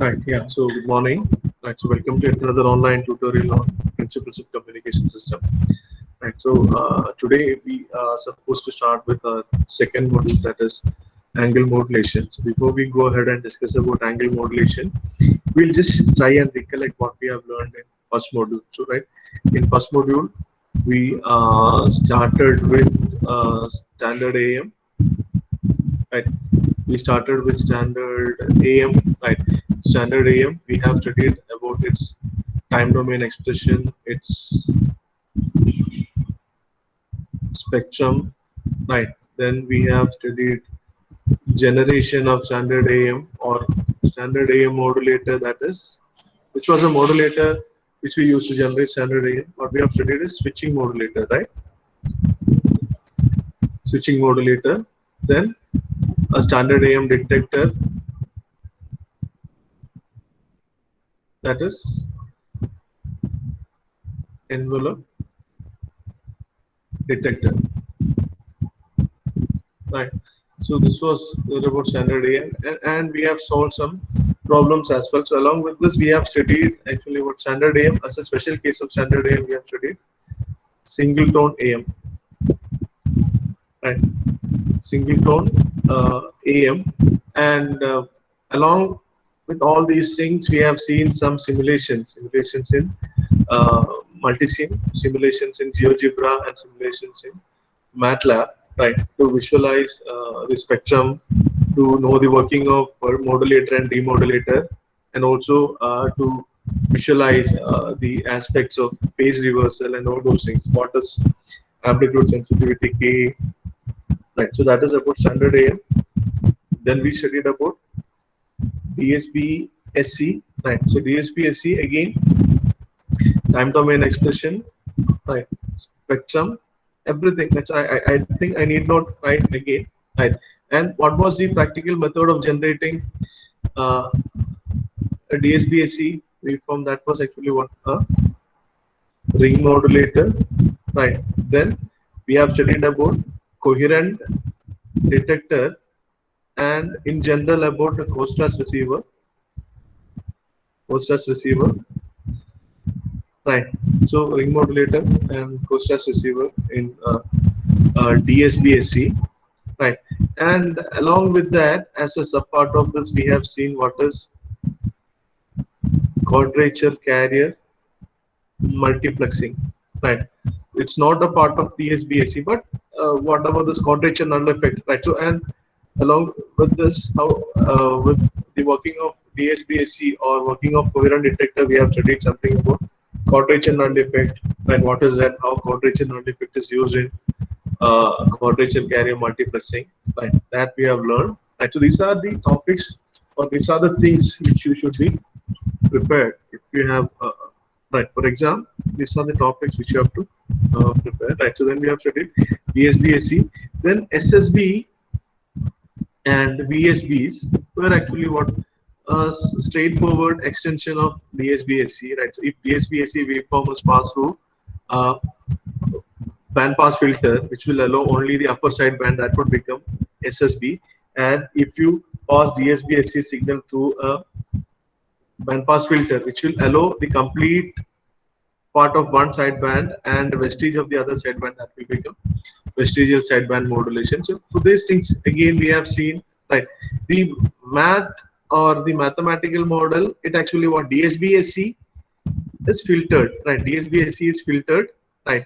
Right, yeah. So good morning. Right, so welcome to another online tutorial on principles of communication system. Right, so today we are supposed to start with our second module, that is angle modulation. So before we go ahead and discuss about angle modulation, we'll just try and recollect what we have learned in first module. So right, in first module we started with standard AM. Right, we started with standard AM. Right, standard AM, we have studied about its time domain expression, its spectrum. Right, then we have studied generation of standard AM or standard AM modulator, that is, which was a modulator which we used to generate standard AM. What we have studied is switching modulator, right? Switching modulator, then a standard AM detector, that is envelope detector. Right. So this was about standard AM, and we have solved some problems as well. So along with this, we have studied actually what standard AM as a special case of standard AM. We have studied single tone AM. Right. Single tone AM, and along with all these things, we have seen some simulations in multisim, simulations in GeoGebra, and simulations in MATLAB, right, to visualize the spectrum, to know the working of modulator and demodulator, and also to visualize the aspects of phase reversal and all those things. What is amplitude sensitivity K, right? So that is about standard AM. Then we studied about DSB SC, right? So DSB SC again, time domain expression, right? Spectrum, everything. That's I think I need not write again, right? And what was the practical method of generating a DSB SC waveform? That was actually what a ring modulator, right? Then we have studied about coherent detector, and in general about a co-stress receiver, right? So ring modulator and co-stress receiver in DSB-SC, right? And along with that, as a subpart of this, we have seen what is quadrature carrier multiplexing, right? It's not a part of DSB-SC, but what about this quadrature null effect, right? So, and along with this, how with the working of DSB-SC or working of coherent detector, we have studied something about quadrature null effect, and what is that, how quadrature null effect is used in quadrature carrier multiplexing, right? That we have learned. Right, so these are the topics, or these are the things which you should be prepared if you have right for exam. These are the topics which you have to prepare, right? So then we have studied DSB-SC, then SSB and VSBs were actually what straightforward extension of DSB-SC, right? So if DSB-SC waveform was passed through band pass filter, which will allow only the upper side band, that would become SSB. And if you pass DSB-SC signal through a band pass filter, which will allow the complete part of one sideband and vestige of the other sideband, that will become vestigial sideband modulation. So for these things, again, we have seen, right, the math or the mathematical model, it actually what DSB-SC is filtered, right? DSB-SC is filtered, right?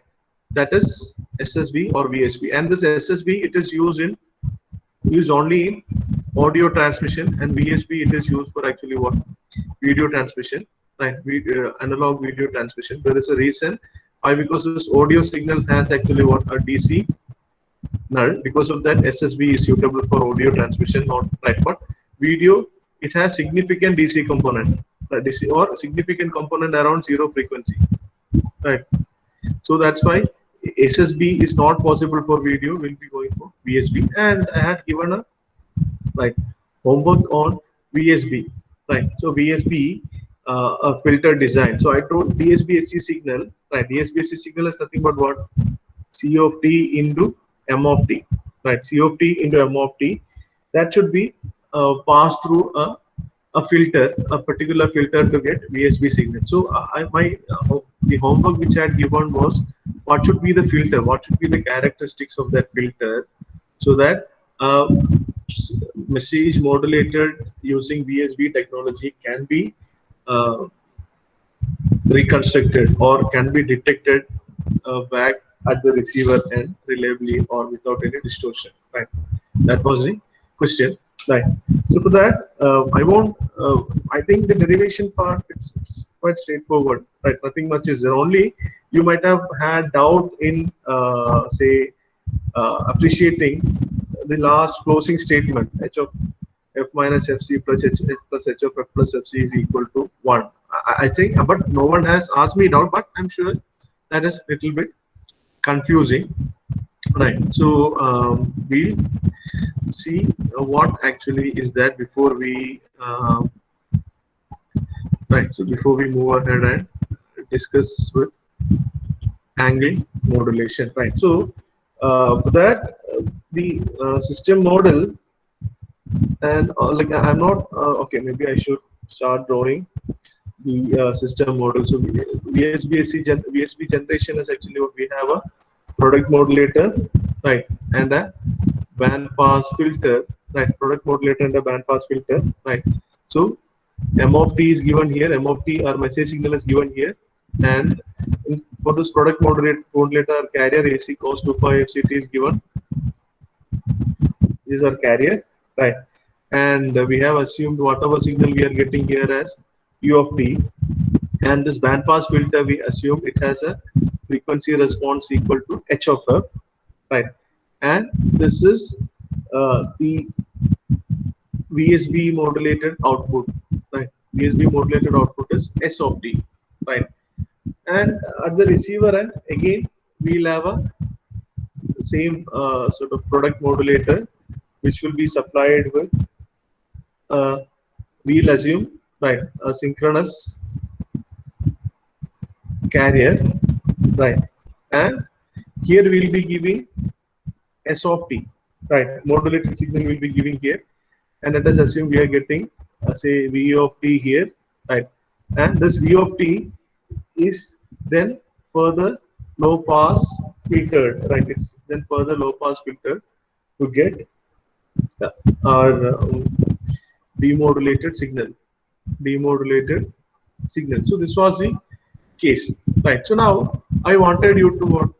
That is SSB or VSB, and this SSB, it is used only in audio transmission, and VSB, it is used for actually what, video transmission, right? Analog video transmission. There is a reason why, because this audio signal has actually what, a DC null. Because of that, SSB is suitable for audio transmission, not right. But video, it has significant DC component, DC or significant component around zero frequency, right? So that's why SSB is not possible for video. We'll be going for VSB, and I had given a homework on VSB, right? So VSB, a filter design. So I told DSB-SC signal, right? DSB-SC signal is nothing but what, C of t into M of t, right? C of t into M of t, that should be passed through a a filter, a particular filter to get VSB signal. So the homework which I had given was what should be the filter, what should be the characteristics of that filter, so that message modulated using VSB technology can be reconstructed or can be detected back at the receiver end reliably or without any distortion. Right. That was the question. Right. So for that, I won't. I think the derivation part it's quite straightforward. Right. Nothing much is there. Only you might have had doubt in say appreciating the last closing statement h of f minus fc plus h plus h of f plus fc is equal to 1. I think, but no one has asked me down, but I'm sure that is a little bit confusing. Right. So we'll see what actually is that before we right. So before we move ahead and discuss with angle modulation. Right. So for that, the system model, and like I'm not okay. Maybe I should start drawing the system model. So VSB generation is actually what we have: a product modulator, right, and a band pass filter, right. Product modulator and a band pass filter, right. So M of t is given here. M of t, our message signal is given here, and for this product modulator carrier AC cos 2 pi FCT is given. This is our carrier, right, and we have assumed whatever signal we are getting here as U of t, and this band pass filter we assume it has a frequency response equal to h of f, right, and this is the VSB modulated output, right. VSB modulated output is S of t, right, and at the receiver end again we'll have a same sort of product modulator which will be supplied with we'll assume, right, a synchronous carrier, right, and here we'll be giving S of t, right, modulated signal will be giving here, and let us assume we are getting say V of t here, right, and this V of t is then further low pass filtered, right, it's then further low pass filtered to get our demodulated signal. So this was the case, right. So now I wanted you to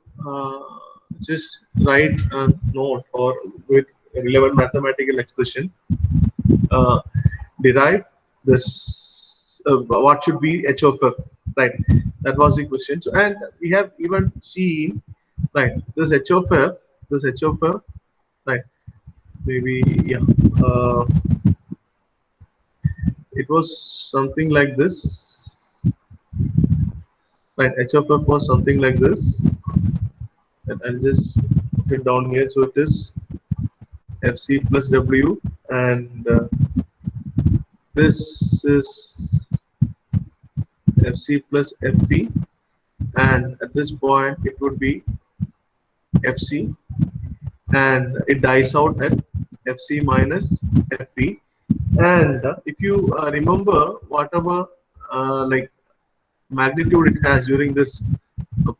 just write a note or with relevant mathematical expression derive this what should be h of f, right. That was the question. So, and we have even seen, right, this h of f, right, maybe yeah, it was something like this, right. H of f was something like this, and I'll just put it down here. So it is fc plus w, and this is fc plus fp, and at this point it would be fc, and it dies out at fc minus fp. And if you remember whatever like magnitude it has during this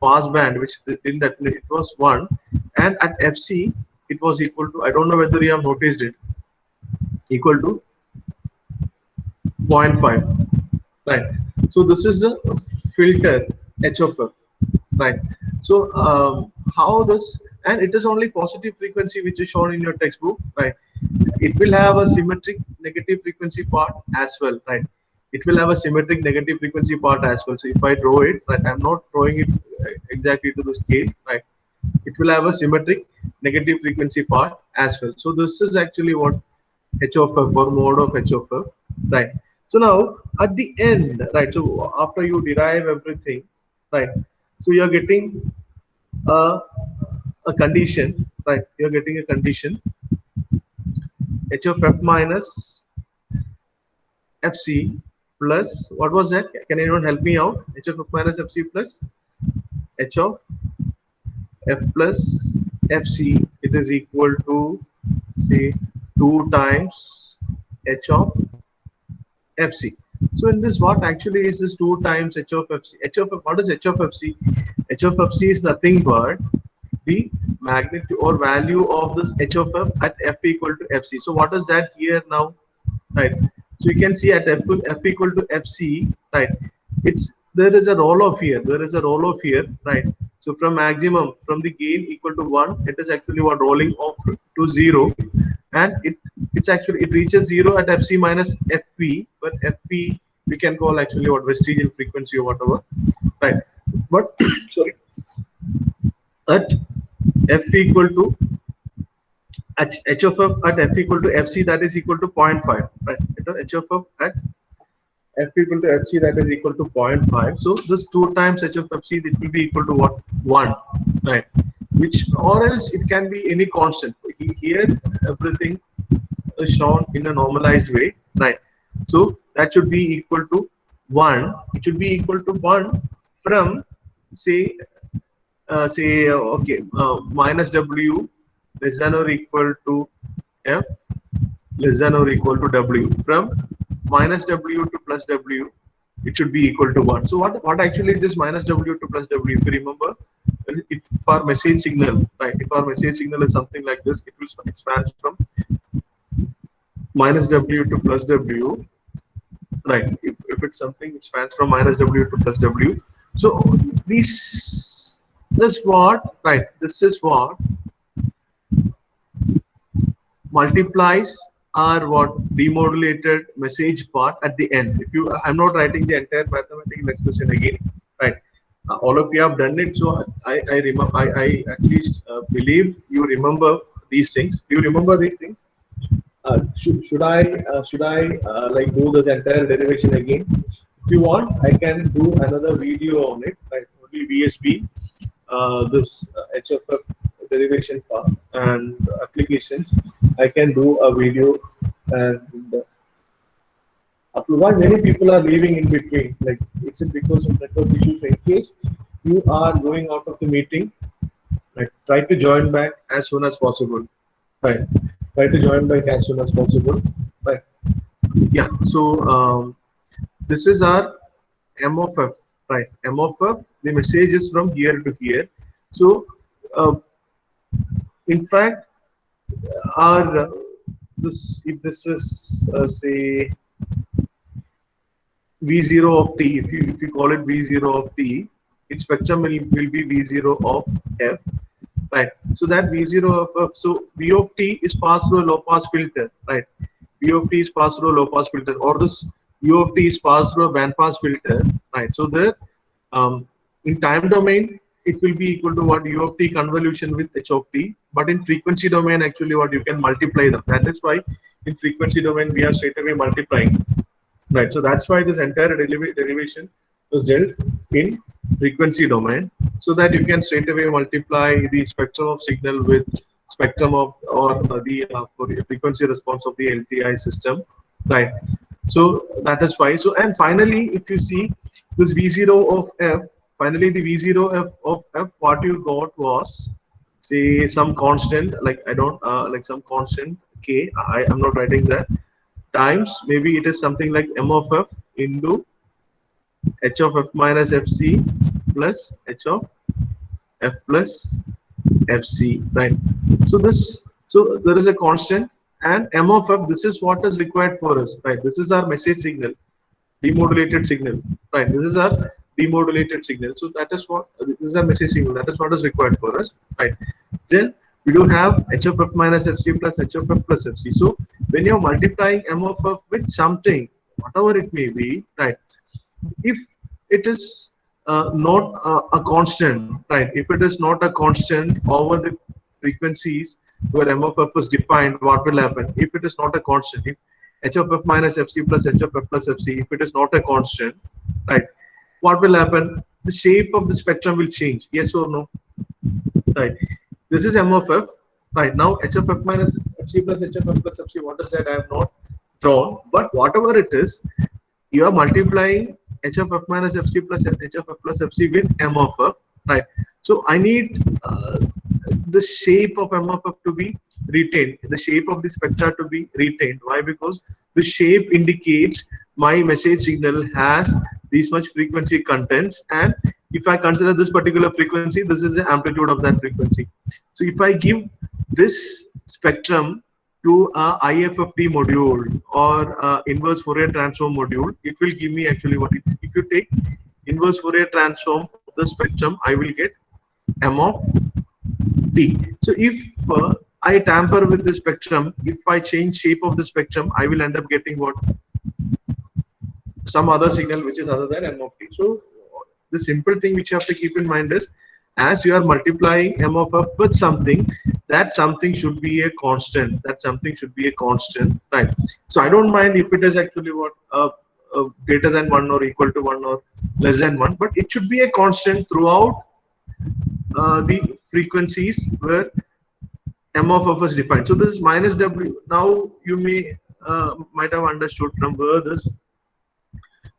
pass band, which in that it was 1, and at fc it was equal to, I don't know whether you have noticed it, equal to 0.5, right. So this is the filter h of f, right. So how this, and it is only positive frequency which is shown in your textbook, right. It will have a symmetric negative frequency part as well, right. It will have a symmetric negative frequency part as well. So if I draw it, right, I'm not drawing it exactly to the scale, right. It will have a symmetric negative frequency part as well. So this is actually what h of f or mode of h of f, right. So now at the end, right, so after you derive everything, right, so you're getting a condition, right, you're getting a condition h of f minus fc plus, what was that? Can anyone help me out? H of f minus fc plus h of f plus fc, it is equal to say 2 times h of fc. So in this, what actually is this 2 times h of fc? H of f, what is h of fc? H of fc is nothing but the magnitude or value of this h of f at f equal to fc. So what is that here now, right? So you can see at f equal to fc, right? It's, there is a roll off here, there is a roll off here, right? So from maximum, from the gain equal to 1, it is actually what, rolling off to 0, and it's actually, it reaches 0 at fc minus fp, but fp we can call actually what, vestigial frequency or whatever, right? But sorry, at f equal to h of f at f equal to fc, that is equal to 0.5, right? H of f at f equal to fc, that is equal to 0.5. So this 2 times h of fc, it will be equal to what, 1, right? Which, or else it can be any constant. Here everything is shown in a normalized way, right? So that should be equal to 1. It should be equal to 1 from, say okay, minus w less than or equal to f less than or equal to w. From minus w to plus w, it should be equal to 1. So what actually is this minus w to plus w? If you remember, if our message signal, right, if our message signal is something like this, it spans from minus w to plus w, right? If it's something, it spans from minus w to plus w. So this what, right? This is what multiplies our what, demodulated message part at the end. If you, I'm not writing the entire mathematical expression again, right? All of you have done it, so I remember, I at least believe you remember these things. Do you remember these things? Should I like do this entire derivation again? If you want, I can do another video on it, right? Only VSB, this HFF derivation part and applications. I can do a video, and why many people are leaving in between? Like, is it because of network issues? In case you are going out of the meeting, right, try to join back as soon as possible. Right, try to join back as soon as possible. Right. Yeah. So this is our M of F. Right. M of F. The message is from here to here. So in fact, our this, if this is say V0 of t, if you call it V0 of t, its spectrum will be V0 of f, right? So that V0 of f, so V of t is passed through a low pass filter, right? V of t is passed through a low pass filter, or this U of t is passed through a band pass filter, right? So there, in time domain, it will be equal to what, U of t convolution with h of t, but in frequency domain, actually what, you can multiply them. That is why in frequency domain we are straight away multiplying. Right, so that's why this entire derivation was dealt in frequency domain, so that you can straight away multiply the spectrum of signal with spectrum of, or the frequency response of the LTI system, right? So that is why. So, and finally, if you see this V0 of f, finally the V0 of f, what you got was, say, some constant, like I don't like some constant k. I am not writing that, times maybe it is something like M of f into h of f minus fc plus h of f plus fc, right? So this, so there is a constant, and M of f, this is what is required for us, right? This is our message signal, demodulated signal, right? This is our demodulated signal. So that is what, this is our message signal, that is what is required for us, right? Then we do have h of f minus fc plus h of f plus fc. So when you're multiplying M of f with something, whatever it may be, right? If it is not a constant, right? If it is not a constant over the frequencies where M of f is defined, what will happen? If it is not a constant, if h of f minus fc plus h of f plus fc, if it is not a constant, right? What will happen? The shape of the spectrum will change. Yes or no? Right. This is M of f, right? Now h of f minus fc plus h of f plus fc, what is that? I have not drawn, but whatever it is, you are multiplying h of f minus fc plus h of f plus fc with M of f, right? So I need the shape of M of f to be retained, the shape of the spectra to be retained. Why? Because the shape indicates my message signal has this much frequency contents, and if I consider this particular frequency, this is the amplitude of that frequency. So if I give this spectrum to a IFFT module or inverse Fourier transform module, it will give me actually what if you take inverse Fourier transform of the spectrum, I will get M of T. So if I tamper with the spectrum, if I change shape of the spectrum, I will end up getting what? Some other signal which is other than M of T. So the simple thing which you have to keep in mind is, as you are multiplying M of F with something, that something should be a constant. That something should be a constant, right? So I don't mind if it is actually what greater than 1 or equal to 1 or less than 1, but it should be a constant throughout the frequencies where M of F is defined. So this is minus W. Now you might have understood from where this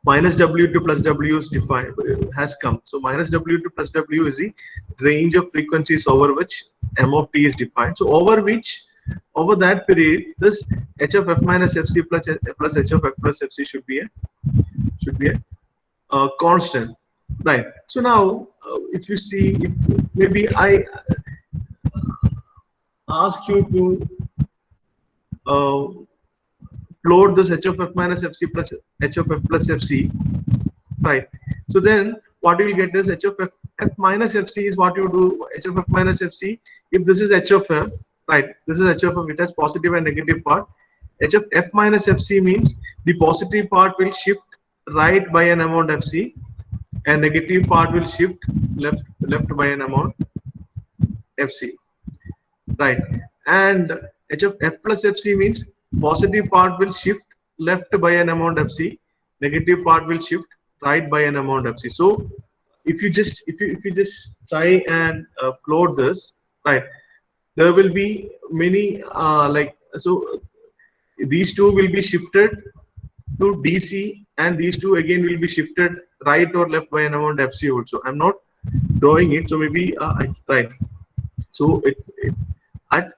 minus W to plus W is defined, has come. So minus W to plus W is the range of frequencies over which M of T is defined. So over that period, this H of F minus FC plus H of F plus FC should be a constant, right? So now, if you see, if maybe I ask you to plot this H of F minus FC plus H of F plus FC, right? So then what you will get is H of F minus FC is what you do. H of F minus FC, if this is H of F, right? This is H of F, it has positive and negative part. H of F minus FC means the positive part will shift right by an amount FC, and negative part will shift left by an amount FC, right? And H of F plus FC means positive part will shift left by an amount FC, negative part will shift right by an amount FC. So if you just try and plot this, right, there will be many so these two will be shifted to DC, and these two again will be shifted right or left by an amount FC also. I'm not drawing it, so maybe right. So it at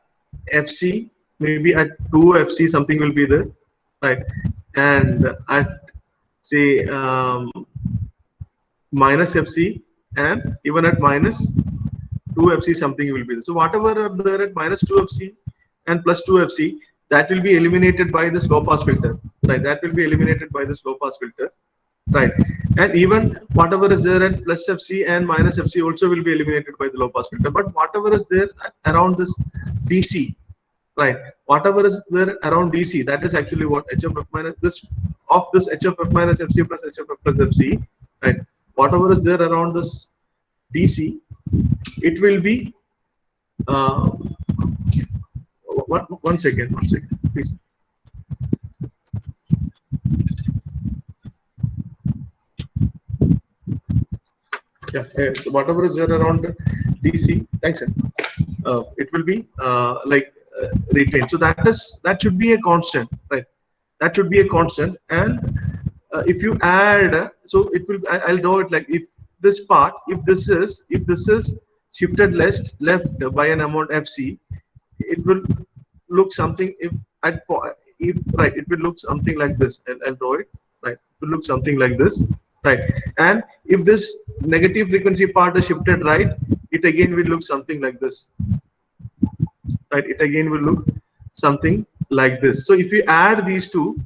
FC, maybe at 2 FC something will be there, right? And at say minus FC, and even at minus 2 FC something will be there. So whatever are there at minus 2 FC and plus 2 FC, that will be eliminated by this low pass filter, right? That will be eliminated by this low pass filter, right? And even whatever is there at plus FC and minus FC also will be eliminated by the low pass filter. But whatever is there around this DC, right? Whatever is there around DC, that is actually what H of F minus this H of F minus FC plus H of F plus FC, right? Whatever is there around this DC, it will be one second, please. Yeah, so whatever is there around DC, thanks, sir. It will be retained. So that should be a constant, right? That should be a constant. And if you add, so it will. I'll draw it like, if this part, if this is shifted left by an amount FC, it will look something. If right, it will look something like this. And I'll draw it. Right, it will look something like this. Right, and if this negative frequency part is shifted right, it again will look something like this. Right, it again will look something like this. So if you add these two,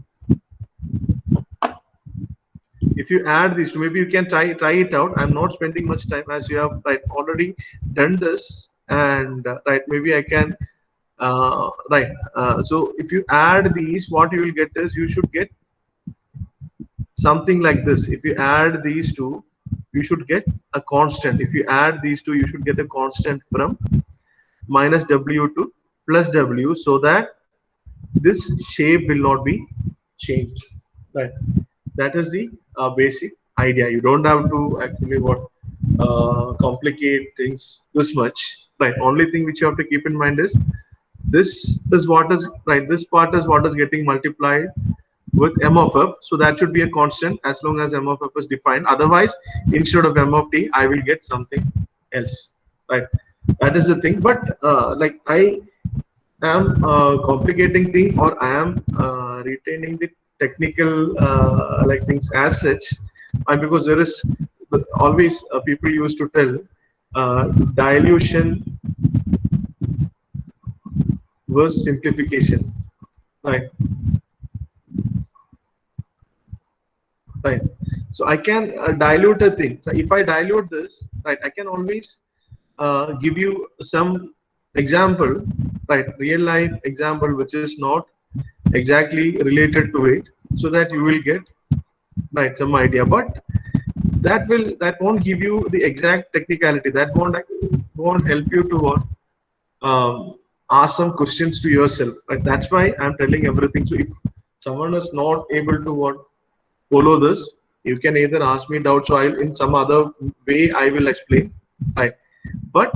maybe you can try it out. I'm not spending much time, as you have already done this, and maybe I can so if you add these, what you will get is, you should get something like this. If you add these two, you should get a constant. If you add these two, you should get a constant from minus W to plus W, so that this shape will not be changed. Right. That is the basic idea. You don't have to actually complicate things this much. Right. Only thing which you have to keep in mind is, this is what is right. This part is what is getting multiplied with M of F, so that should be a constant as long as M of F is defined. Otherwise, instead of M of T, I will get something else, right? That is the thing. But I am complicating thing, or I am retaining technical like things as such, and because there is always people used to tell dilution versus simplification, right? Right. So I can dilute a thing. So if I dilute this, right, I can always give you some example, right, real life example, which is not exactly related to it, so that you will get, right, some idea. But that won't give you the exact technicality. That won't help you to what ask some questions to yourself. Right. That's why I'm telling everything. So if someone is not able to what follow this, you can either ask me doubts, so I'll in some other way I will explain, right? But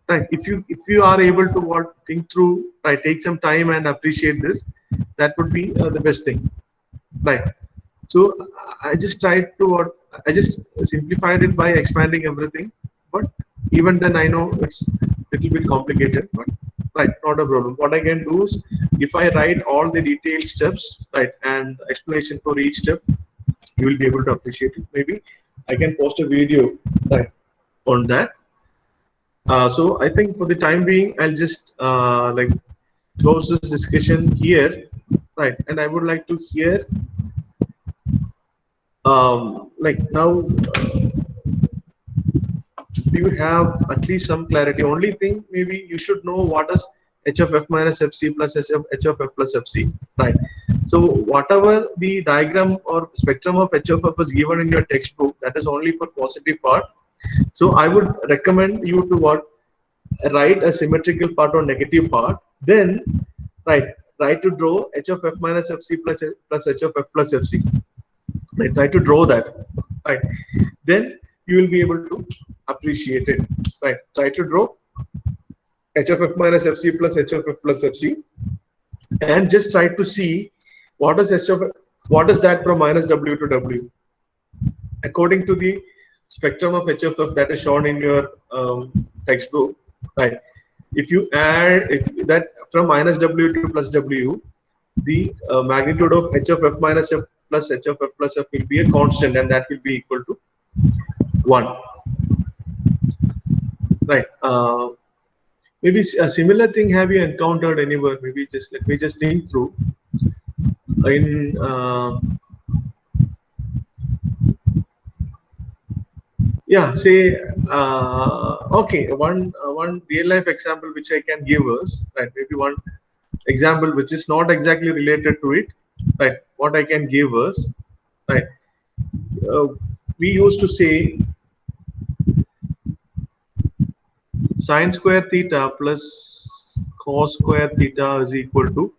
right, if you are able to what think through, right, take some time and appreciate this, that would be the best thing, right? So I just tried to what I just simplified it by expanding everything, but even then I know it's a little bit complicated, but right, not a problem. What I can do is if I write all the detailed steps, right, and explanation for each step, you will be able to appreciate it. Maybe I can post a video, right, on that. So I think for the time being, I'll just like close this discussion here, right? And I would like to hear like now do you have at least some clarity? Only thing maybe you should know what is h of f minus fc plus h of f plus fc, right? So whatever the diagram or spectrum of h of f is given in your textbook, that is only for positive part. So I would recommend you to what write a symmetrical part or negative part. Then try to draw h of f minus fc plus h of f plus fc. Right, try to draw that. Right, then you will be able to appreciate it. Right, try to draw h of f minus fc plus h of f plus fc, and just try to see what is h of what is that from minus w to w according to the spectrum of h of f that is shown in your textbook, right? If you add if that from minus w to plus w, the magnitude of h of f minus f plus h of f plus f will be a constant, and that will be equal to 1, right? Maybe a similar thing have you encountered anywhere? Maybe just let me just think through. In yeah, say okay, one real life example which I can give us, right? Maybe one example which is not exactly related to it, right? What I can give us, right? We used to say sine square theta plus cos square theta is equal to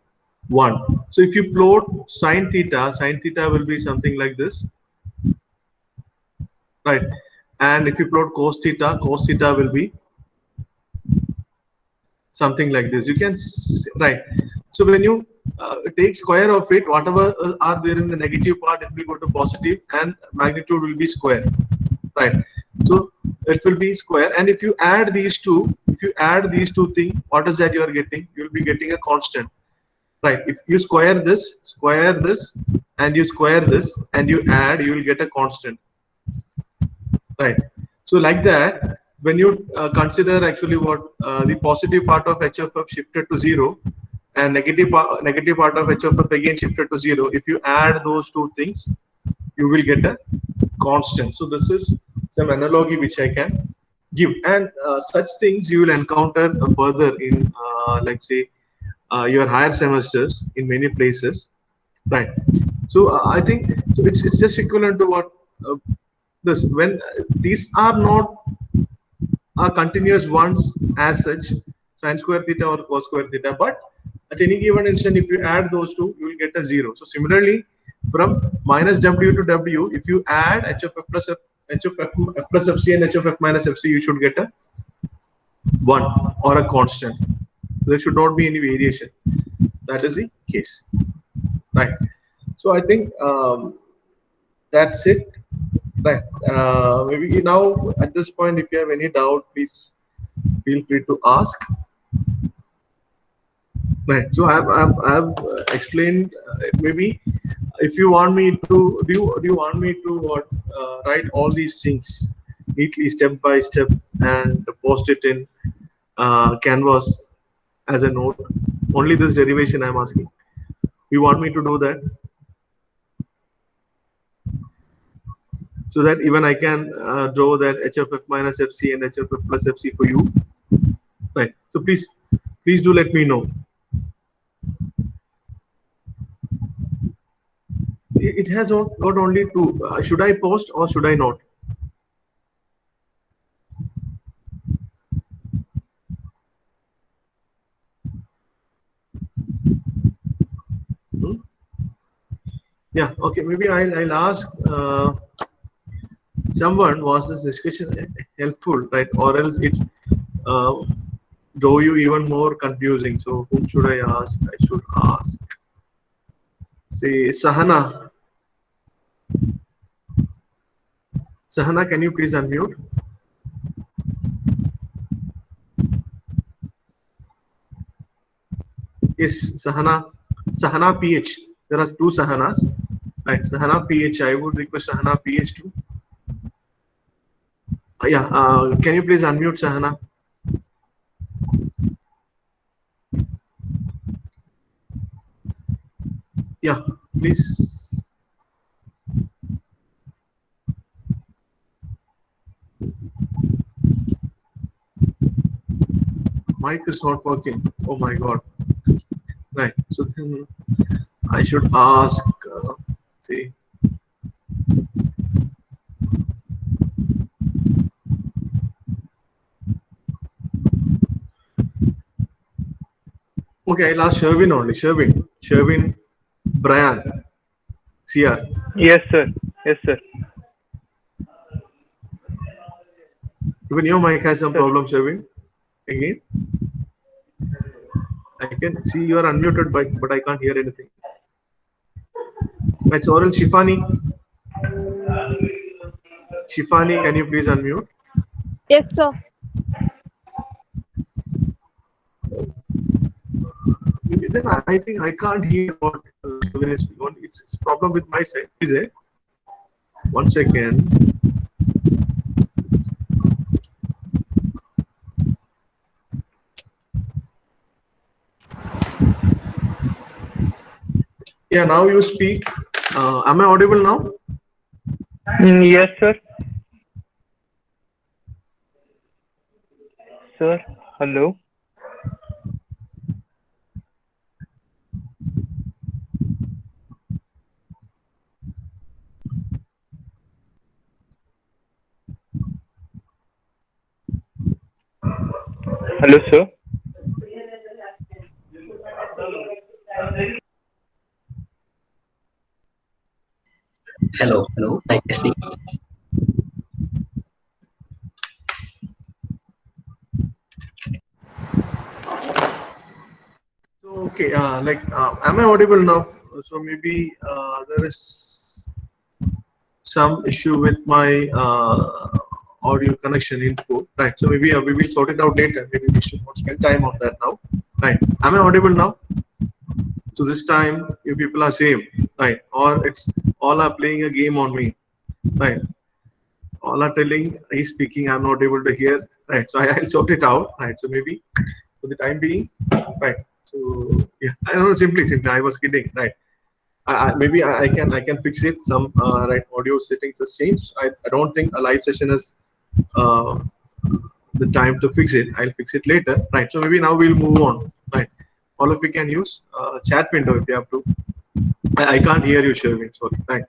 1. So if you plot sine theta will be something like this, right? And if you plot cos theta will be something like this. You can right. So when you take square of it, whatever are there in the negative part, it will go to positive, and magnitude will be square, right? So it will be square, and if you add these two things, what is that you are getting? You will be getting a constant, right? If you square this, and you square this, and you add, you will get a constant, right? So like that, when you consider actually what the positive part of h of f shifted to 0, and negative part of h of f again shifted to 0, if you add those two things, you will get a constant. So this is some analogy which I can give, and such things you will encounter further in like say your higher semesters in many places, right? So I think so it's just equivalent to what this when these are not continuous ones as such, sine square theta or cos square theta, but at any given instant, if you add those two, you will get a 0. So similarly, from minus w to w, if you add h of f plus f, h of f plus fc and h of f minus fc, you should get a 1 or a constant. There should not be any variation. That is the case, right? So I think that's it, right? Maybe now at this point, if you have any doubt, please feel free to ask. Right. So I've explained. Maybe if you want me to, do you want me to what, write all these things neatly, step by step, and post it in Canvas as a note? Only this derivation I'm asking. You want me to do that so that even I can draw that HFF minus FC and HFF plus FC for you? Right. So please do let me know. It has got only two. Should I post or should I not? Hmm? Yeah. Okay. Maybe I'll ask someone, was this discussion helpful, right? Or else it uh, drove you even more confusing. So whom should I ask? I should ask. Say Sahana. Sahana, can you please unmute? Yes, Sahana. Sahana PH. There are two Sahanas. Right. Sahana PH. I would request Sahana PH to. Yeah. Can you please unmute Sahana? Yeah. Please. Mic is not working. Oh my God. Right. So then I should ask. See. Okay, I'll ask Sherwin only. Sherwin, Brian, CR. Yes, sir. Yes, sir. Even your mic has some problem, Sherwin. Again, I can see you are unmuted, but I can't hear anything. That's Oral Shifani. Shifani, can you please unmute? Yes, sir. Then I think I can't hear what Sherwin is speaking. It's a problem with my side. Is it? 1 second. Yeah, now you speak. Am I audible now? Yes, sir. Sir, hello. Hello, sir. Hello, hello, mic testing. So, okay, am I audible now? So maybe there is some issue with my audio connection input, right? So maybe we will sort it out later. Maybe we should not spend time on that now, right? Am I audible now? So this time, you people are same, right? Or it's all are playing a game on me, right? All are telling he's speaking, I'm not able to hear, right? So I'll sort it out, right? So maybe for the time being, right? So yeah, I don't know, simply, I was kidding, right? Maybe I can fix it. Some right audio settings has changed. I don't think a live session is uh, the time to fix it. I'll fix it later, right? So maybe now we'll move on, right? All of you can use chat window if you have to. I can't hear you, Sherwin. Sorry, right?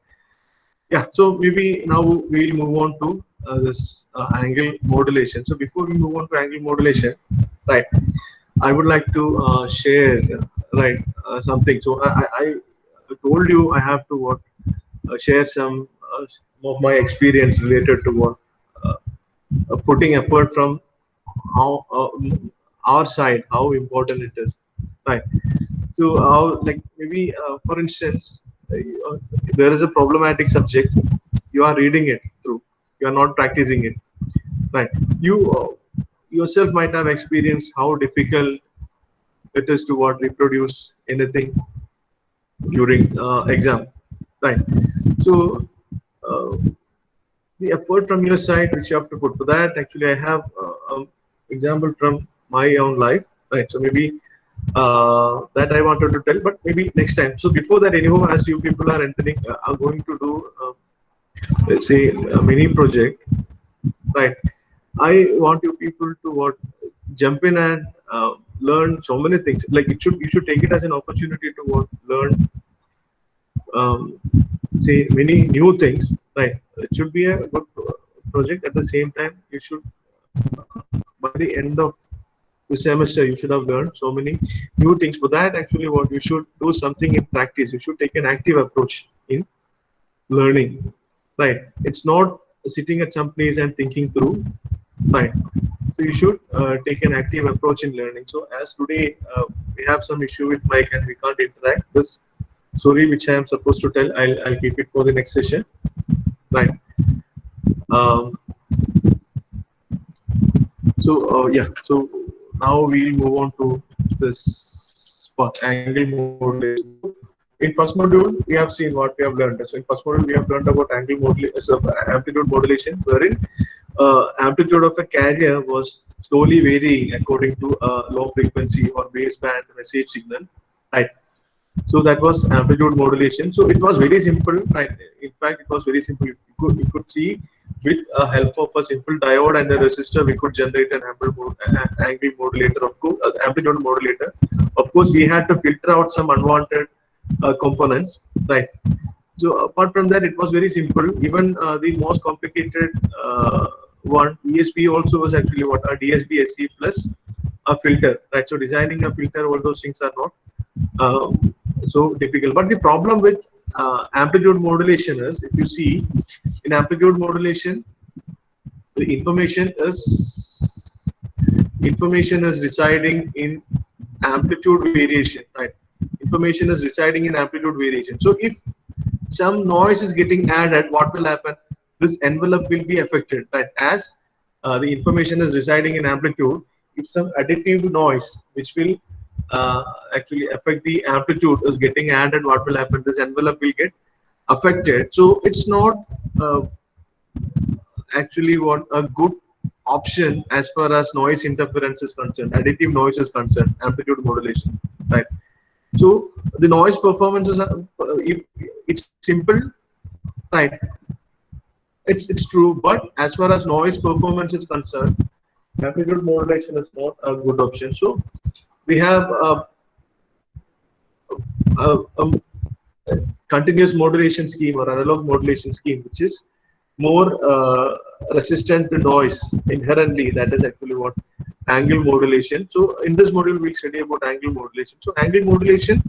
Yeah. So maybe now we'll move on to this angle modulation. So before we move on to angle modulation, right? I would like to share right something. So I told you I have to what share some of my experience related to what putting effort from how our side, how important it is, right? So how, like, maybe for instance, there is a problematic subject, you are reading it through, you are not practicing it, right? You yourself might have experienced how difficult it is to what reproduce anything during exam, right? So uh, the effort from your side which you have to put for that. Actually, I have example from my own life, right? So maybe that I wanted to tell, but maybe next time. So before that, anyhow, as you people are entering, are going to do, let's say, a mini project, right? I want you people to what jump in and learn so many things. Like it should, you should take it as an opportunity to what learn, um, say many new things, right? It should be a good project. At the same time, you should, by the end of the semester, you should have learned so many new things. For that, actually, what you should do something in practice. You should take an active approach in learning, right? It's not sitting at some place and thinking through, right? So you should take an active approach in learning. So as today we have some issue with mic and we can't interact. This story which I am supposed to tell, I'll keep it for the next session, right? Um, yeah. So now we'll move on to this angle modulation. So in first module we have seen what we have learned. So in first module we have learned about angle modulation, so amplitude modulation, wherein amplitude of a carrier was slowly varying according to a low frequency or baseband message signal, right? So that was amplitude modulation. So it was very simple, right? In fact, it was very simple. You could see with the help of a simple diode and a resistor, we could generate an angle modulator, of course, amplitude modulator. Of course, we had to filter out some unwanted components, right? So apart from that, it was very simple. Even the most complicated one, VSB also was actually what a DSB SC plus a filter, right? So designing a filter, all those things are not so difficult. But the problem with amplitude modulation is, if you see in amplitude modulation, the information is residing in amplitude variation, right? Information is residing in amplitude variation. So if some noise is getting added, what will happen? This envelope will be affected, right? As the information is residing in amplitude, if some additive noise which will uh, actually affect the amplitude is getting added, what will happen? This envelope will get affected. So it's not actually what a good option as far as noise interference is concerned, additive noise is concerned, amplitude modulation, right? So the noise performances are, if it's simple, right? It's true, but as far as noise performance is concerned, amplitude modulation is not a good option. So we have a continuous modulation scheme or analog modulation scheme, which is more resistant to noise inherently. That is actually what angle modulation. So in this module, we study about angle modulation. So angle modulation,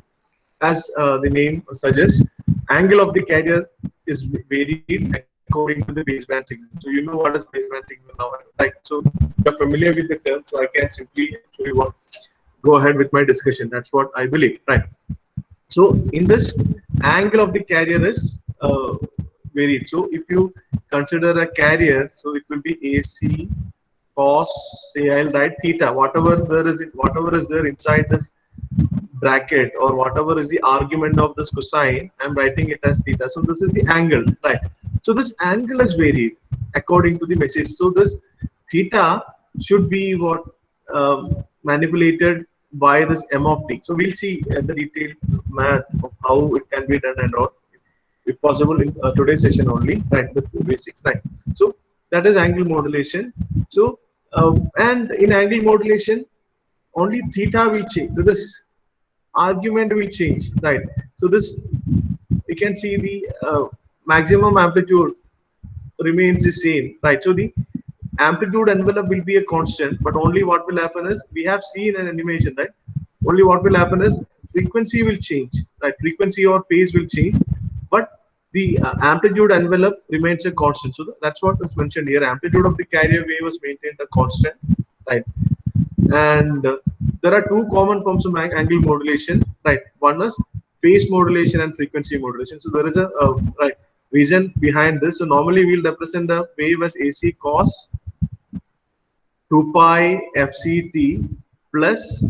as the name suggests, angle of the carrier is varied according to the baseband signal. So you know what is baseband signal now, right? So you're familiar with the term, so I can simply actually go ahead with my discussion. That's what I believe, right? So in this, angle of the carrier is varied. So if you consider a carrier, so it will be AC cos, say I'll write theta, whatever is there inside this bracket, or whatever is the argument of this cosine, I'm writing it as theta. So this is the angle, right? So this angle is varied according to the message. So this theta should be what manipulated by this m of t. So we'll see the detailed math of how it can be done and all, if possible, in today's session only, right? The basics, right? So that is angle modulation. So and in angle modulation, only theta will change. So this argument will change, right? So this, you can see the maximum amplitude remains the same, right? So the amplitude envelope will be a constant, but only what will happen is, we have seen an animation, right? Only what will happen is frequency will change, right? Frequency or phase will change, but the amplitude envelope remains a constant. So that's what is mentioned here. Amplitude of the carrier wave was maintained a constant, right? And there are two common forms of angle modulation, right? One is phase modulation and frequency modulation. So there is a right reason behind this. So normally we'll represent the wave as AC cos 2 pi fct plus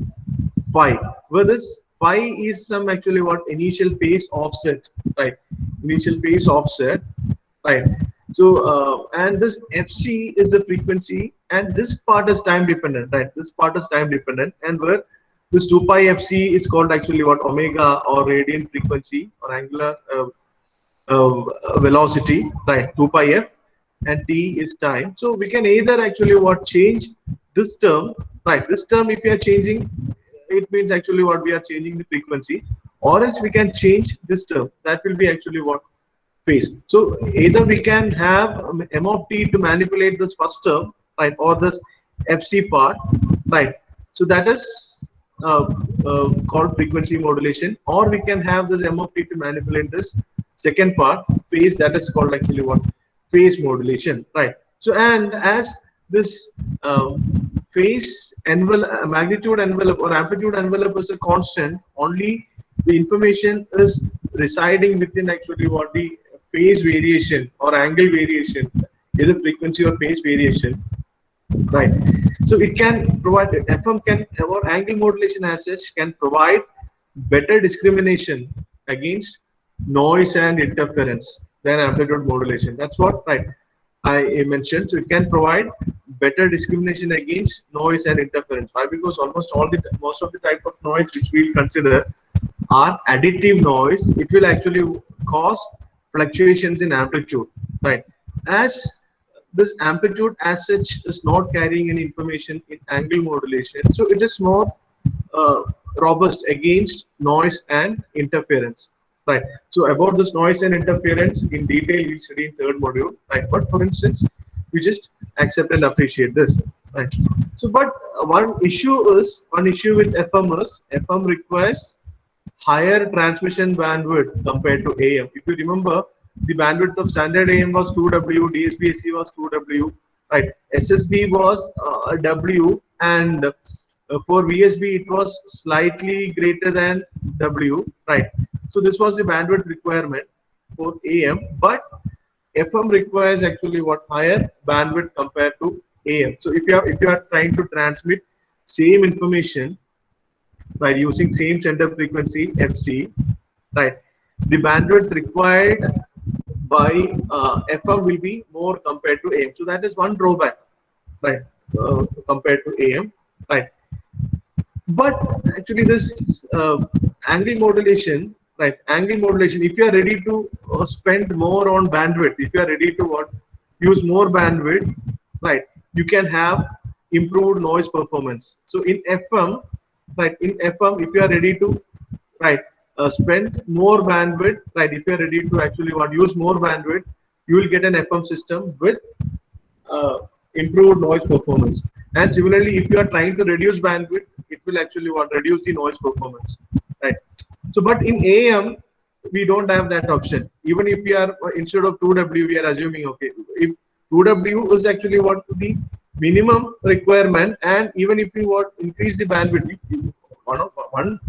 phi, where this phi is some actually what initial phase offset, right? Initial phase offset, right? So and this fc is the frequency, and this part is time dependent, right? This part is time dependent, and where this 2 pi fc is called actually what omega, or radiant frequency, or angular velocity, right? 2 pi f, and t is time. So we can either actually what change this term, right? This term, if we are changing, it means actually what we are changing the frequency, or else we can change this term. That will be actually what phase. So either we can have m of t to manipulate this first term, right, or this fc part, right? So that is called frequency modulation, or we can have this m of t to manipulate this second part, phase. That is called actually what, phase modulation, right? So and as this phase envelope, magnitude envelope or amplitude envelope is a constant, only the information is residing within actually what the phase variation or angle variation, either frequency or phase variation, right? So it can provide, fm can, or angle modulation as such, can provide better discrimination against noise and interference than amplitude modulation. That's what, right, I mentioned. So it can provide better discrimination against noise and interference. Why? Because almost all the, most of the type of noise which we consider are additive noise. It will actually cause fluctuations in amplitude, right? As this amplitude as such is not carrying any information in angle modulation, so it is more uh, robust against noise and interference, right? So about this noise and interference in detail we'll study in third module, right? But for instance, we just accept and appreciate this, right? So but one issue with fm is fm requires higher transmission bandwidth compared to AM. If you remember, the bandwidth of standard AM was 2W, DSPSC was 2W, right? SSB was W, and for VSB it was slightly greater than W, right? So this was the bandwidth requirement for AM, but FM requires actually what, higher bandwidth compared to AM. So if you are trying to transmit same information by using same center frequency FC, right? The bandwidth required by FM will be more compared to AM. So that is one drawback, right? Compared to AM, right? But actually, this angle modulation, right? Angle modulation. If you are ready to spend more on bandwidth, if you are ready to what, use more bandwidth, right? You can have improved noise performance. So in FM, right? In FM, if you are ready to, right, spend more bandwidth, right? If you are ready to actually what, use more bandwidth, you will get an FM system with uh, improved noise performance. And similarly, if you are trying to reduce bandwidth, it will actually what, reduce the noise performance, right? So, but in AM, we don't have that option. Even if we are, instead of 2W, we are assuming, okay, if 2W is actually what, the minimum requirement, and even if you want increase the bandwidth, one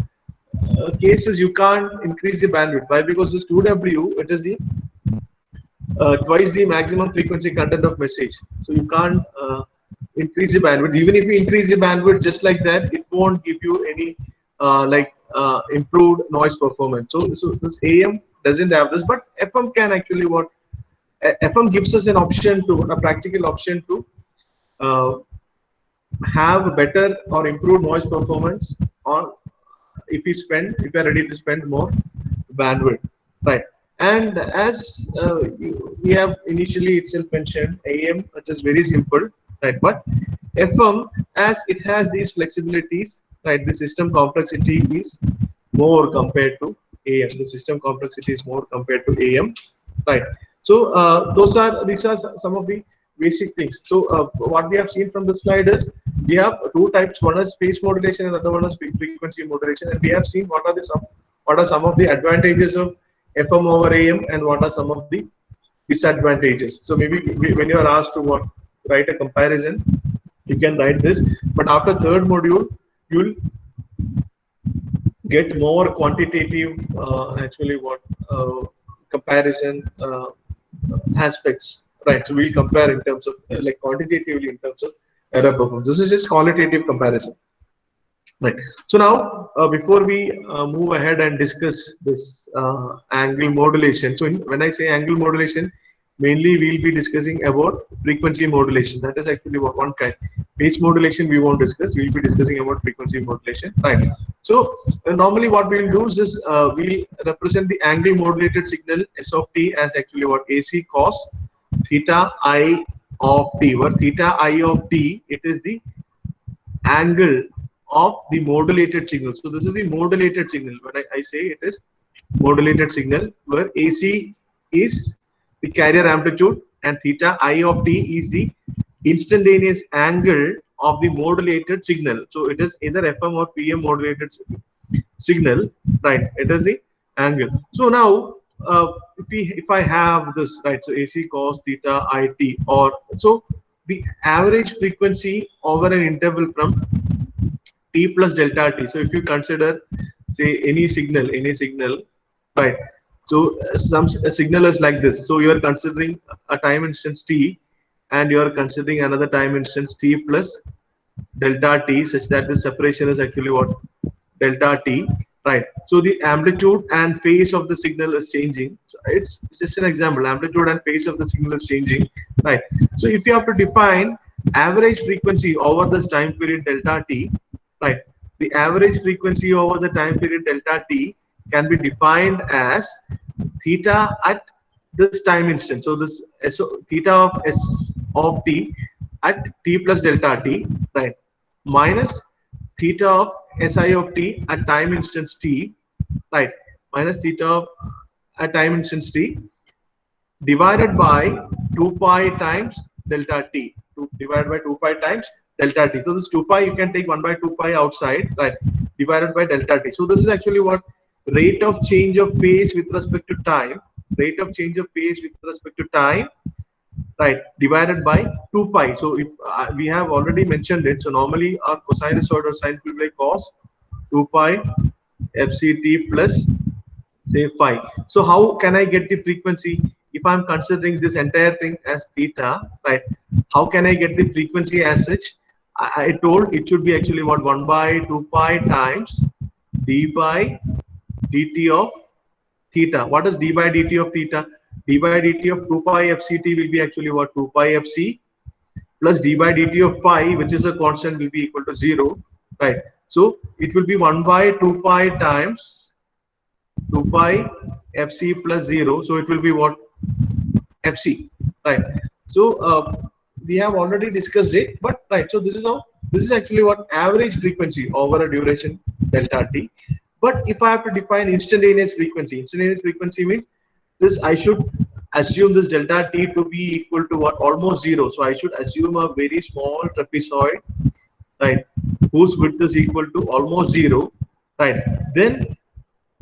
cases you can't increase the bandwidth. Why? Because this 2W, it is the twice the maximum frequency content of message. So you can't increase the bandwidth. Even if you increase the bandwidth just like that, it won't give you any improved noise performance. So this AM doesn't have this, but FM can actually what, FM gives us an option to, a practical option to uh, have better or improved noise performance on, if you are ready to spend more bandwidth, right? And as we have initially itself mentioned, AM, it is very simple, right? But FM, as it has these flexibilities, right, the system complexity is more compared to AM. The system complexity is more compared to AM, right? So these are some of the basic things. So what we have seen from the slide is we have two types. One is phase modulation, and another one is frequency modulation. And we have seen what are some of the advantages of FM over AM, and what are some of the disadvantages. So maybe when you are asked to what, write a comparison, you can write this. But after third module, you'll get more quantitative actually what comparison aspects, right? So we'll compare in terms of like quantitatively in terms of error performance. This is just qualitative comparison. Right. So now, before we move ahead and discuss this angle modulation, so when I say angle modulation, mainly we'll be discussing about frequency modulation. That is actually one kind. Phase modulation we won't discuss. We'll be discussing about frequency modulation. Right. So normally what we'll do is this, we'll represent the angle modulated signal S of t as actually what AC cos theta I of t. Where theta I of t, it is the angle of the modulated signal. So this is the modulated signal. When I say it is modulated signal, where AC is the carrier amplitude and theta I of t is the instantaneous angle of the modulated signal. So it is either FM or PM modulated signal, right? It is the angle. So now, if I have this, right, so AC cos theta I t, or so the average frequency over an interval from t plus delta t. So if you consider, say, any signal, right? So some a signal is like this. So you are considering a time instance t, and you are considering another time instance t plus delta t, such that the separation is actually what, delta t, right? So the amplitude and phase of the signal is changing. So it's just an example. Amplitude and phase of the signal is changing, right? So if you have to define average frequency over this time period delta t, right, the average frequency over the time period delta t can be defined as theta at this time instant. So this so theta of s of t at t plus delta t, right, minus theta of si of t at time instance t, right, minus theta of at time instance t, divided by 2 pi times delta t, divided by 2 pi times delta t. So this 2 pi, you can take 1 by 2 pi outside, right, divided by delta t. So this is actually what, rate of change of phase with respect to time, rate of change of phase with respect to time, right, divided by 2 pi. So if we have already mentioned it, so normally a cosinusoid or sine will be like cos 2 pi fct plus, say, phi. So how can I get the frequency if I'm considering this entire thing as theta, right? How can I get the frequency as such? I told it should be actually what, 1 by 2 pi times d by dt of theta. What is d by dt of theta? D by dt of 2 pi fct will be actually what, 2 pi fc plus d by dt of phi, which is a constant, will be equal to 0, right? So it will be 1 by 2 pi times 2 pi fc plus 0. So it will be what, fc, right? So we have already discussed it, but right, so this is how, this is actually what average frequency over a duration delta t. But if I have to define instantaneous frequency means this, I should assume this delta t to be equal to what, almost 0. So I should assume a very small trapezoid, right, whose width is equal to almost 0, right? Then,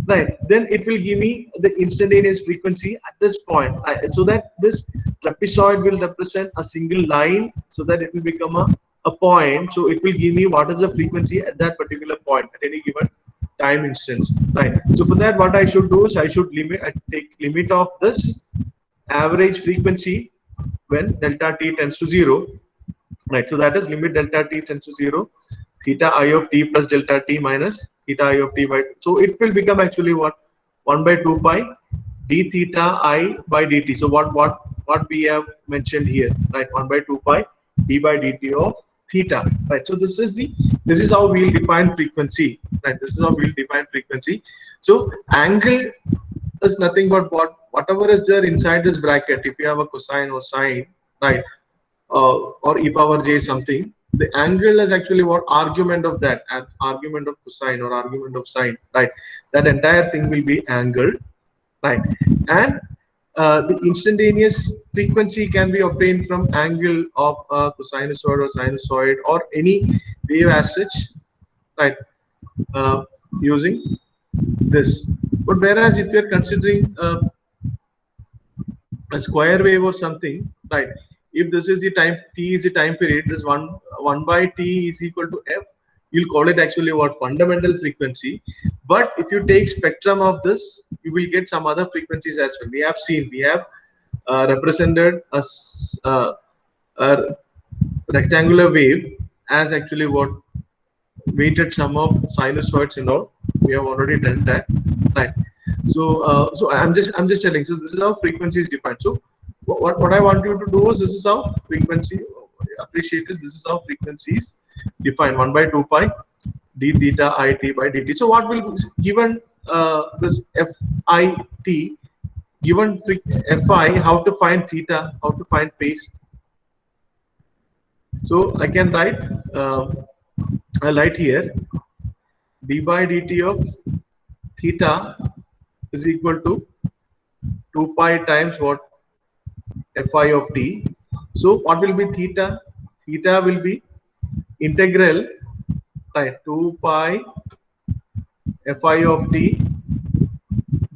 right, then it will give me the instantaneous frequency at this point. So that this trapezoid will represent a single line, so that it will become a point. So it will give me what is the frequency at that particular point at any given time instance, right? So for that, what I should do is I should take limit of this average frequency when delta t tends to 0, right? So that is limit delta t tends to 0, theta I of t plus delta t minus theta I of t by, so it will become actually what, 1 by 2 pi d theta I by dt. So what we have mentioned here, right, 1 by 2 pi d by dt of theta, right? So this is how we'll define frequency, right? This is how we'll define frequency. So angle is nothing but whatever is there inside this bracket. If you have a cosine or sine, right, or e power j something, the angle is actually what, argument of that, argument of cosine or argument of sine, right? That entire thing will be angled, right? And the instantaneous frequency can be obtained from angle of a cosinusoid or sinusoid or any wave as such, right, using this. But whereas if you're considering a square wave or something, right, if this is the time, t is the time period, this one by t is equal to f, you'll call it actually what, fundamental frequency. But if you take spectrum of this, you will get some other frequencies as well. We have represented a rectangular wave as actually what, weighted sum of sinusoids and all. We have already done that, right? So I'm just telling. So this is how frequency is defined. So what I want you to do is, this is how frequency, appreciate this. This is how frequency is defined: 1 by 2 pi d theta I t by dt. So what will be given, this f I t, given fi, how to find theta, how to find phase? So I can write, I write here d by dt of theta is equal to 2 pi times what, fi of t. So what will be theta? Theta will be integral, right, 2 pi fi of t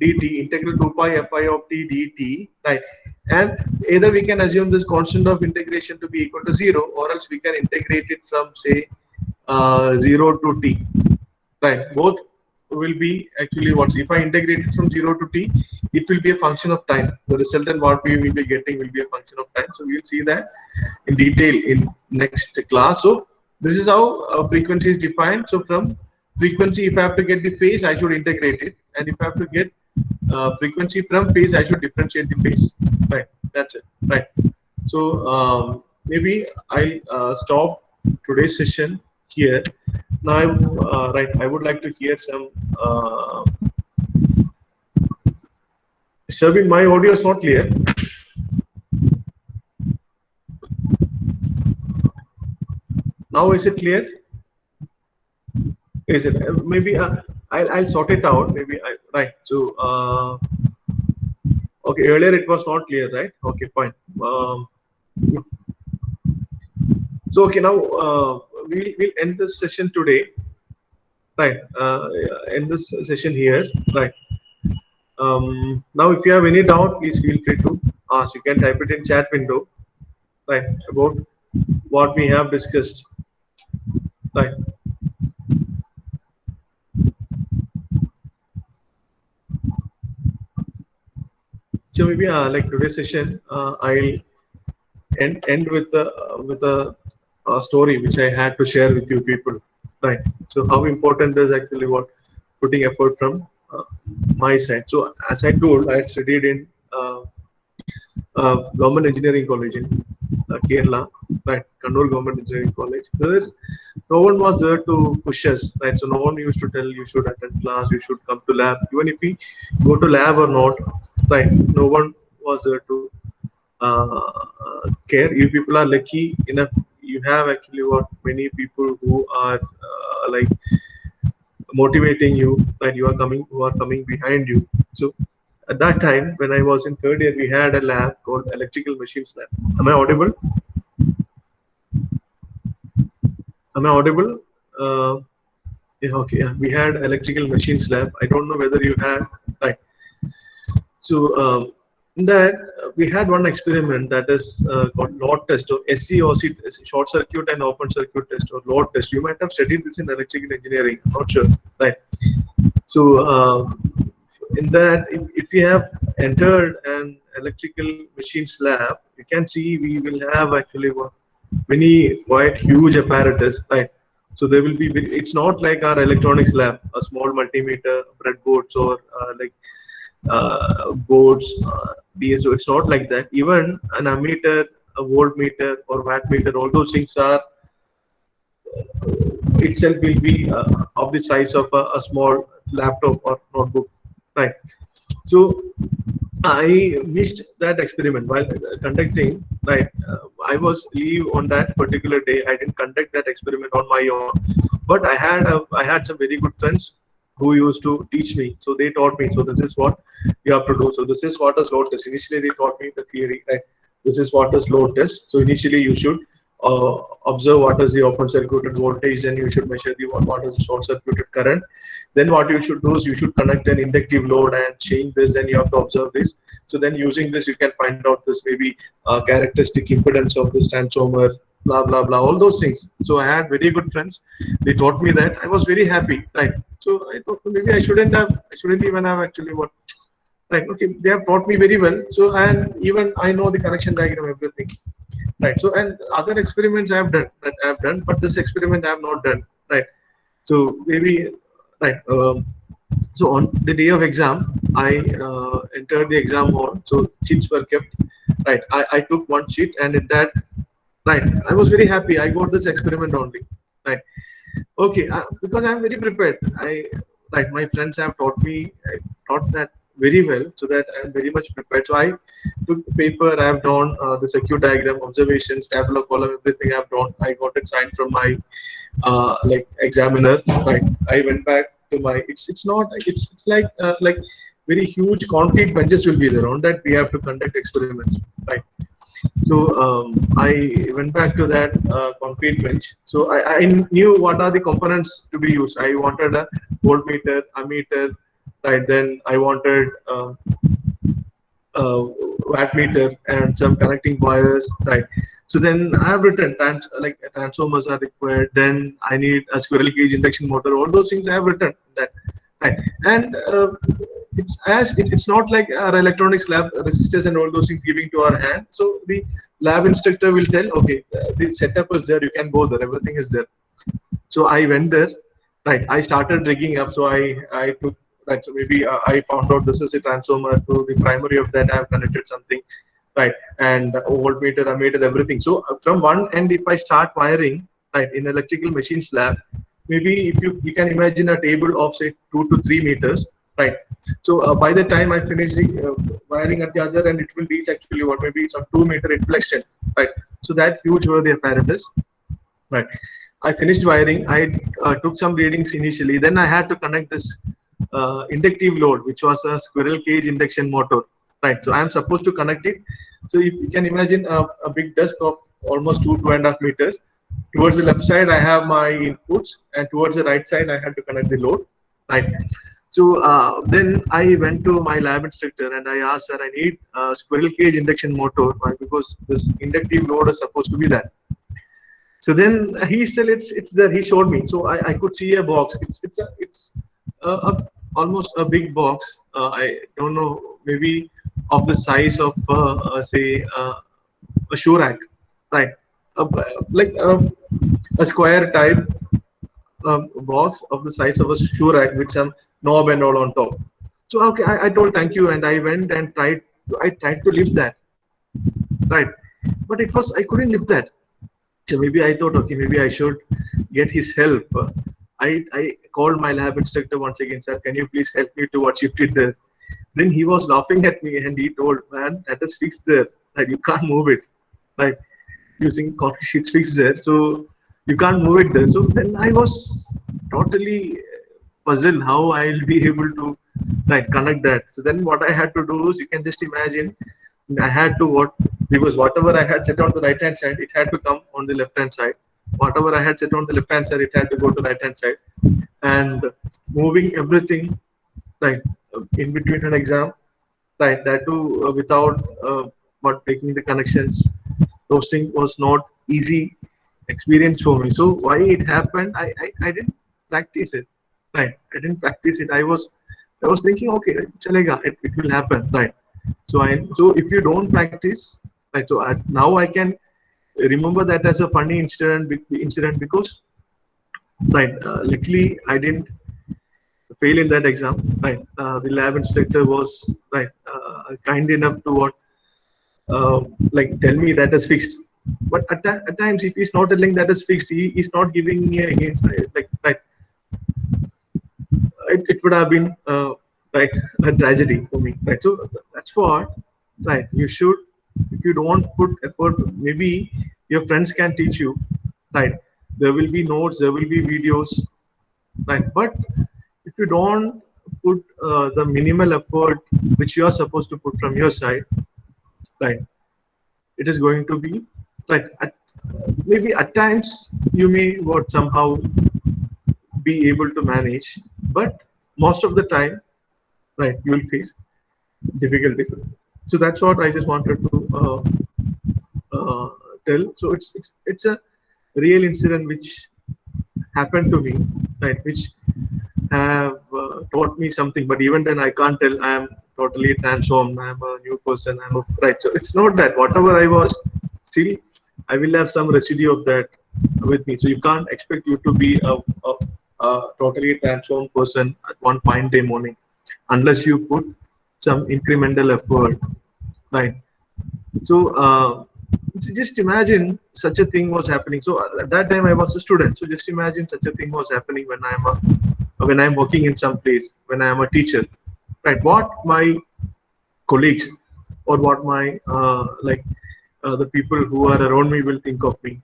dt, integral 2 pi fi of t dt, right? And either we can assume this constant of integration to be equal to 0, or else we can integrate it from, say, 0 to t, right? Both will be actually, what, if I integrate it from 0 to t, it will be a function of time. The resultant what we will be getting will be a function of time. So we'll see that in detail in next class. So this is how frequency is defined. So from frequency, if I have to get the phase, I should integrate it, and if I have to get frequency from phase, I should differentiate the phase, right? That's it, right? So maybe I'll stop today's session here. Now, right, I would like to hear some. Shabin, my audio is not clear. Now is it clear? Is it? Maybe I'll sort it out. Maybe right. So okay, earlier it was not clear, right? Okay, fine. So okay, now we'll end this session today, right? End this session here, right? Now, if you have any doubt, please feel free to ask. You can type it in chat window, right? About what we have discussed, right? So maybe like today's session, I'll end with a story which I had to share with you people, right? So how important is actually what putting effort from my side. So as I told, I had studied in government engineering college in Kerala, right? Kannur Government Engineering College. There, no one was there to push us, right? So no one used to tell you should attend class, you should come to lab. Even if we go to lab or not, right? No one was there to care. You people are lucky enough. You have actually what many people who are like motivating you, that you are coming, who are coming behind you. So at that time, when I was in third year, we had a lab called electrical machines lab. Am I audible? Am I audible? Yeah, okay. Yeah. We had electrical machines lab. I don't know whether you had, right? So in that we had one experiment that is called load test, or SCOC, short circuit and open circuit test, or load test. You might have studied this in electrical engineering. I'm not sure, right? So in that, if you have entered an electrical machines lab, you can see we will have actually many quite huge apparatus, right? So there will be, it's not like our electronics lab, a small multimeter, breadboards, or like boards, DSO. It's not like that. Even an ammeter, a voltmeter, or wattmeter, all those things are itself will be of the size of a small laptop or notebook, right? So I missed that experiment while conducting, right? I was leave on that particular day. I didn't conduct that experiment on my own, but I had some very good friends who used to teach me. So they taught me. So this is what you have to do. So this is what is load test. Initially, they taught me the theory, right? This is what is load test. So initially, you should observe what is the open circuited voltage, and you should measure the what is the short circuited current. Then what you should do is you should connect an inductive load and change this. Then you have to observe this. So then using this, you can find out this maybe characteristic impedance of this transformer, blah blah blah, all those things. So I had very good friends. They taught me that. I was very happy, right? So I thought maybe I shouldn't even have actually what. Right. Okay. They have taught me very well. So, and even I know the connection diagram, everything. Right. So, and other experiments I have done, but this experiment I have not done. Right. So maybe right. So on the day of exam, I entered the exam hall. So sheets were kept. Right. I took one sheet, and in that, right, I was very happy. I got this experiment only. Right. Okay, because I'm very prepared. Like my friends have taught that very well, so that I'm very much prepared. So I took the paper, I have drawn the circuit diagram, observations, tabular column, everything I've drawn. I got it signed from my like examiner. Right, I went back to my. It's not. It's like very huge concrete benches will be there. On that we have to conduct experiments. Right. So I went back to that concrete bench. So I knew what are the components to be used. I wanted a voltmeter, ammeter, right? Then I wanted wattmeter and some connecting wires, right? So then I have written like transformers are required. Then I need a squirrel cage induction motor. All those things I have written that, right? And it's not like our electronics lab resistors and all those things giving to our hand. So the lab instructor will tell, okay, the setup is there. You can go there. Everything is there. So I went there, right? I started rigging up. So I took, right. So maybe I found out this is a transformer. To the primary of that, I have connected something, right? And voltmeter, ammeter, everything. So from one end, if I start wiring, right, in electrical machines lab, maybe if you can imagine a table of say 2 to 3 meters, right? So by the time I finish the wiring at the other end, it will reach actually what maybe some 2 meter it will extend, right? So that huge were the apparatus. Right. I finished wiring. I took some readings initially. Then I had to connect this inductive load, which was a squirrel cage induction motor. Right. So I am supposed to connect it. So if you can imagine a big desk of almost 2.5 meters. Towards the left side, I have my inputs, and towards the right side, I had to connect the load. Right. So then I went to my lab instructor and I asked her, I need a squirrel cage induction motor, right, because this inductive load is supposed to be that. So then he still it's there. He showed me, so I could see a box. It's almost a big box. I don't know, maybe of the size of say a shoe rack, right? Like a square type box of the size of a shoe rack with some knob and all on top. So okay, I told thank you, and I went and tried. I tried to lift that, right? But it was I couldn't lift that. So maybe I thought, okay, maybe I should get his help. I called my lab instructor once again, sir, can you please help me to what shift it there? Then he was laughing at me and he told, man, that is fixed there. Right? You can't move it. Right? Using concrete sheets fixed there. So you can't move it there. So then I was totally puzzled how I'll be able to connect that. So then what I had to do is, you can just imagine, I had to because whatever I had set on the right hand side, it had to come on the left hand side. Whatever I had set on the left hand side, it had to go to right hand side. And moving everything right in between an exam, right, that too without not taking the connections. Those things was not easy experience for me. So why it happened, I didn't practice it. Right. I didn't practice it. I was thinking, okay, chalega, it will happen, right? So if you don't practice, right? So now I can remember that as a funny incident because, right, luckily I didn't fail in that exam, right? The lab instructor was kind enough to tell me that is fixed. But at times, if he's not telling that is fixed, he's not giving me a hint, right? It would have been right a tragedy for me, right? So that's what, right, you should, if you don't put effort, maybe your friends can teach you, right? There will be notes, there will be videos, right? But if you don't put the minimal effort which you are supposed to put from your side, right, it is going to be right maybe at times you may what somehow be able to manage, but most of the time, right, you will face difficulties. So that's what I just wanted to tell. So it's a real incident which happened to me, right, which have taught me something. But even then, I can't tell I am totally transformed. I am a new person. Right. So it's not that whatever I was, still I will have some residue of that with me. So you can't expect you to be a totally transformed person at one fine day morning, unless you put some incremental effort, right? So just imagine such a thing was happening. So at that time I was a student. So just imagine such a thing was happening when I'm working in some place, when I am a teacher, right? What my colleagues or what my the people who are around me will think of me,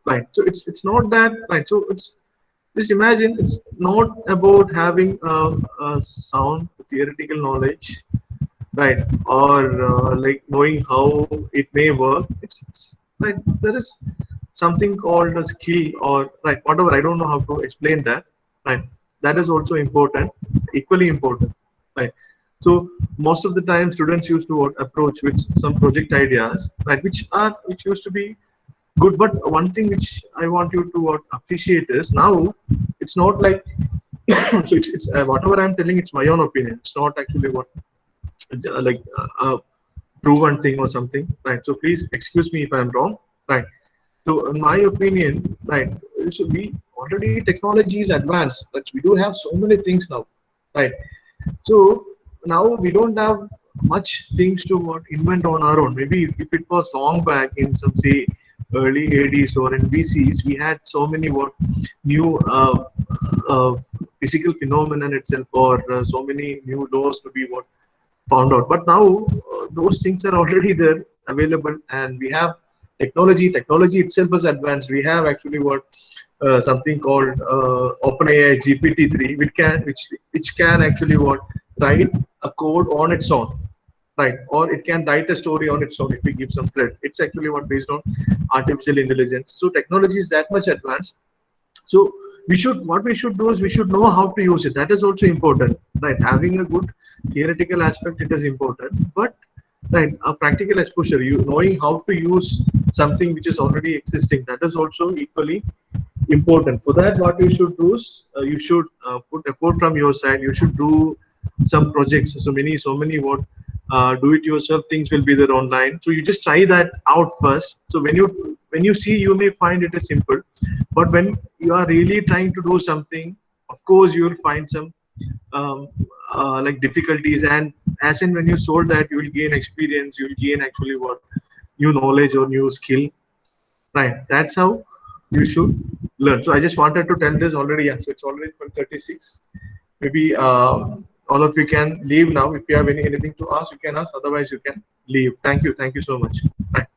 right? So it's not that, right? So it's just imagine it's not about having a sound theoretical knowledge, right? Or like knowing how it may work. It's right. There is something called a skill or right, whatever. I don't know how to explain that. Right. That is also important, equally important. Right. So most of the time, students used to approach with some project ideas, right, which used to be good. But one thing which I want you to appreciate is now it's not like so it's whatever I'm telling. It's my own opinion. It's not actually what like proven thing or something, right? So please excuse me if I'm wrong, right? So in my opinion, right, so we already technology is advanced, but we do have so many things now, right? So now we don't have much things to invent on our own. Maybe if it was long back in some say early 80s or in BCs, we had so many new uh, physical phenomenon itself or so many new laws to be found out. But now those things are already there, available, and we have technology. Technology itself is advanced. We have actually something called OpenAI GPT-3, which can actually write a code on its own, right? Or it can write a story on its own if we give some thread. It's actually based on artificial intelligence. So technology is that much advanced. So what we should do is we should know how to use it. That is also important, right? Having a good theoretical aspect, it is important, but right, a practical exposure, you knowing how to use something which is already existing, that is also equally important. For that, what you should do is you should put effort from your side. You should do some projects. So many what do it yourself things will be there online. So you just try that out first. So when you see, you may find it is simple, but when you are really trying to do something, of course you will find some um, like difficulties. And as in when you solve that, you will gain experience. You will gain actually what new knowledge or new skill. Right. That's how you should learn. So I just wanted to tell this already. Yeah. So it's already 12:36. Maybe all of you can leave now. If you have anything to ask, you can ask. Otherwise, you can leave. Thank you. Thank you so much. Bye.